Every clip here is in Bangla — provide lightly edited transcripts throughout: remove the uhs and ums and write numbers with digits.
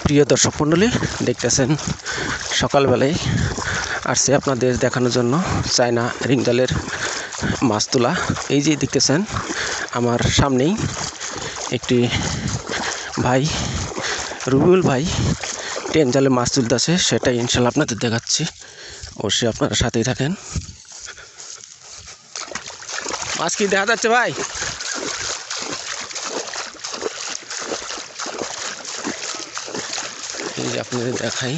প্রিয় দর্শক মণ্ডলী দেখতেছেন সকালবেলায় আসছে আপনাদের দেখানোর জন্য চায়না রিং জালের মাছ তোলা। এই যে দেখতেছেন আমার সামনেই একটি ভাই রুবেল ভাই টেন জালে মাছ তুলতেছে, সেটাই ইনশাল্লাহ আপনাদের দেখাচ্ছি। অবশ্যই আপনারা সাথেই থাকেন। মাছ কি দেখা যাচ্ছে ভাই? এই যে আপনাদের দেখাই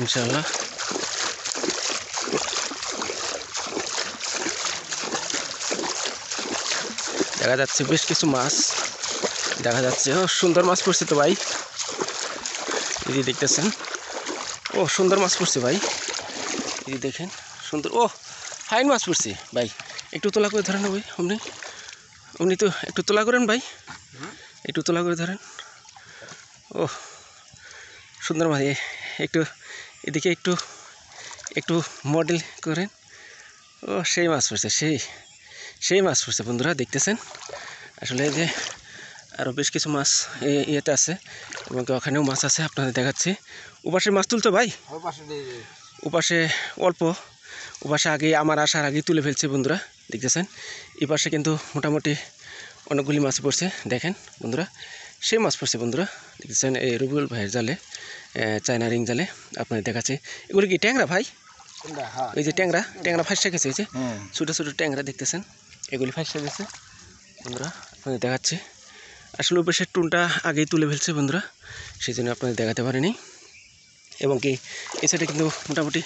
ইনশাল্লাহ। দেখা যাচ্ছে বেশ কিছু মাছ দেখা যাচ্ছে। ও সুন্দর মাছ পড়ছে তো ভাই, এই যে দেখতেছেন। ও সুন্দর মাছ পড়ছে ভাই, এই যে দেখেন সুন্দর। ও ফাইন মাছ পড়ছে ভাই, একটু তোলা করে ধরেন ভাই। উনি তো একটু তোলা করেন ভাই, একটু তোলা করে ধরেন। ও সুন্দর মাছ, একটু এদিকে একটু একটু মডেল করেন। ও সেই মাছ পড়ছে, সেই মাছ পড়ছে বন্ধুরা দেখতেছেন। আসলে এই যে আরও বেশ কিছু মাছ ইয়েতে আছে এবং ওখানেও মাছ আছে, আপনাদের দেখাচ্ছি। ওপাশে মাছ তুলছো ভাই? ওপাশে অল্প, ওপাশে আগে আমার আসার আগে তুলে ফেলছে বন্ধুরা দেখতেছেন। এই পাশে কিন্তু মোটামুটি অনেকগুলি মাছ পড়ছে দেখেন বন্ধুরা, সেই মাছ পড়ছে বন্ধুরা দেখতেছেন। এই রুবেল ভাইয়ের জালে, চায়না রিং জালে আপনাদের দেখাচ্ছে। এগুলি কি ট্যাংরা ভাই? ওই যে ট্যাংরা ফাঁসা গেছে, ওই যে ছোটো ছোটো ট্যাংরা দেখতেছেন, এগুলি ফাঁসা গেছে বন্ধুরা আপনাদের দেখাচ্ছে। আসলে ওপাশের টুনটা আগেই তুলে ফেলছে বন্ধুরা, সেই জন্য আপনাদের দেখাতে পারিনি। এবং কি এই সাইডে কিন্তু মোটামুটি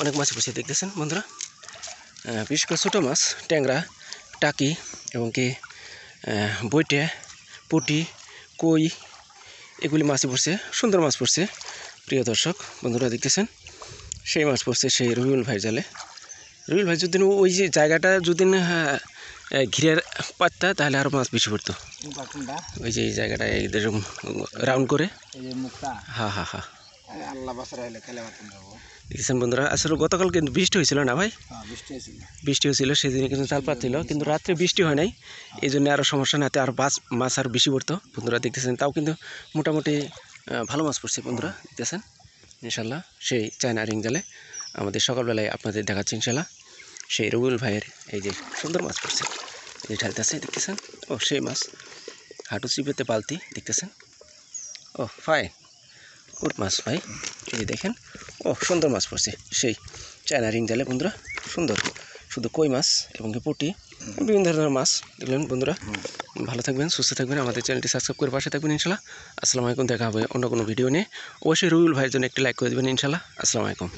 অনেক মাছ পড়ছে দেখতেছেন বন্ধুরা। বিশেষ করে ছোটো মাছ, ট্যাংরা, টাকি এবং কি বইটে, পুঁটি, কই, এগুলি মাছই পড়ছে। সুন্দর মাছ পড়ছে প্রিয় দর্শক বন্ধুরা দেখতেছেন। সেই মাছ পড়ছে সেই রুবেল ভাই জালে। রুবেল ভাই যদি ওই যে জায়গাটা যদি ঘিরে পারতা তাহলে আরও মাছ বেশি পড়তো। ওই যে এই জায়গাটা এরকম রাউন্ড করে, হ্যাঁ দেখছেন বন্ধুরা। আসলে গতকাল কিন্তু বৃষ্টি হয়েছিল না ভাই? বৃষ্টি হয়েছিল, সেদিনে কিন্তু জাল পাচ্ছিল, কিন্তু রাত্রে বৃষ্টি হয় নাই, এই জন্য আরও সমস্যা না, আর মাছ আরও বেশি পড়তো বন্ধুরা দেখতেছেন। তাও কিন্তু মোটামুটি ভালো মাছ পড়ছে বন্ধুরা দেখতেছেন ইনশাল্লাহ। সেই চায়না রিং জালে আমাদের সকালবেলায় আপনাদের দেখাচ্ছি ইনশাল্লাহ। সেই রুবেল ভাইয়ের এই যে সুন্দর মাছ পড়ছে, এই যে ঢালতেছে দেখতেছেন। ও সেই মাছ হাঁটু চিপেতে বালতি দেখতেছেন। ও ফাইন গুড মাছ ভাই, এই যে দেখেন। ও সুন্দর মাছ পড়ছে সেই চায়না রিং জালে বন্ধুরা, সুন্দর। শুধু কই মাছ এবং পুঁটি, বিভিন্ন ধরনের মাছ দেখলেন বন্ধুরা। ভালো থাকবেন, সুস্থ থাকবেন, আমাদের চ্যানেলটি সাবস্ক্রাইব করে পাশে থাকবেন ইনশাল্লাহ। আসসালামু আলাইকুম, দেখা হবে অন্য কোনো ভিডিও নিয়ে। অবশ্যই রুবেল ভাইয়ের জন্য একটি লাইক করে দেবেন ইনশাল্লাহ। আসসালামু আলাইকুম।